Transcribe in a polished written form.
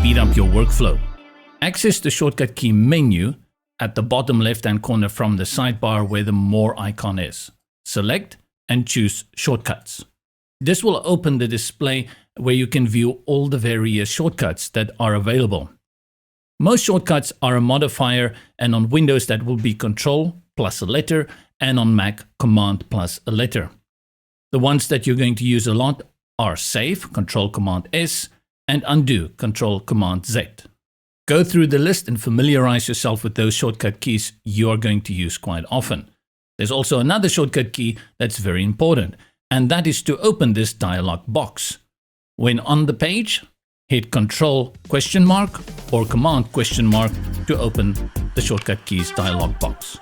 speed up your workflow. Access the shortcut key menu at the bottom left-hand corner from the sidebar where the More icon is. Select and choose Shortcuts. This will open the display where you can view all the various shortcuts that are available. Most shortcuts are a modifier, and on Windows that will be Control plus a letter, and on Mac Command plus a letter. The ones that you're going to use a lot are Save, Control Command S, and Undo, Control Command Z. Go through the list and familiarize yourself with those shortcut keys you are going to use quite often. There's also another shortcut key that's very important, and that is to open this dialog box. When on the page, hit Control ? Or Command ? To open the shortcut keys dialog box.